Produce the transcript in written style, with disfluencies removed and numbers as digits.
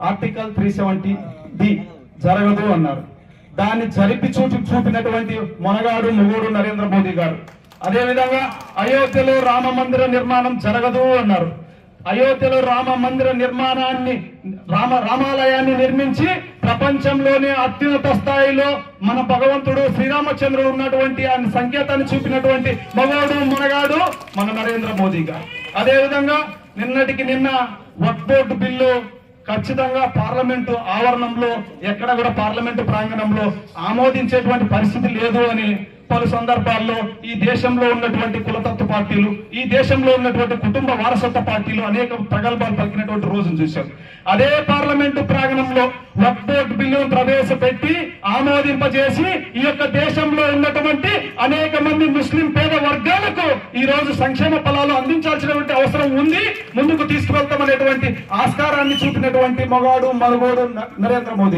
Article 370D జరగదు అన్నారు. దాన్ని జరిపి చూపినటువంటి మొనగాడు మొగోడు నరేంద్ర మోదీ గారు. అదేవిధంగా అయోధ్యలో రామ మందిర నిర్మాణం జరగదు అన్నారు. అయోధ్యలో రామ మందిర నిర్మాణాన్ని రామాలయాన్ని నిర్మించి ప్రపంచంలోనే అత్యున్నత స్థాయిలో మన భగవంతుడు శ్రీరామచంద్రుడు ఉన్నటువంటి ఆ సంకేతాన్ని చూపినటువంటి మగవాడు మునగాడు మన నరేంద్ర మోదీ గారు. అదేవిధంగా నిన్నటికి నిన్న వక్ఫ్ బోర్డు బిల్లు ఖచ్చితంగా పార్లమెంటు ఆవరణంలో ఎక్కడ కూడా పార్లమెంటు ప్రాంగణంలో ఆమోదించేటువంటి పరిస్థితి లేదు అని పలు సందర్భాల్లో ఈ దేశంలో ఉన్నటువంటి కులతత్వ పార్టీలు, ఈ దేశంలో ఉన్నటువంటి కుటుంబ వారసత్వ పార్టీలు అనేక ప్రగల్భాలు పలికినటువంటి రోజును చూశాం. అదే పార్లమెంటు ప్రాంగణంలో వక్ఫ్ బోర్డు బిల్లును ప్రవేశపెట్టి ఆమోదింపజేసి ఈ యొక్క దేశంలో ఉన్నటువంటి అనేక మంది ముస్లిం పేద వర్గాలకు ఈ రోజు సంక్షేమ ఫలాలు అందించాల్సినటువంటి అవసరం ఉంది, ముందుకు తీసుకువెళ్తామనేటువంటి ఆస్కారాన్ని చూపినటువంటి మగాడు మనుగోడు నరేంద్ర మోదీ.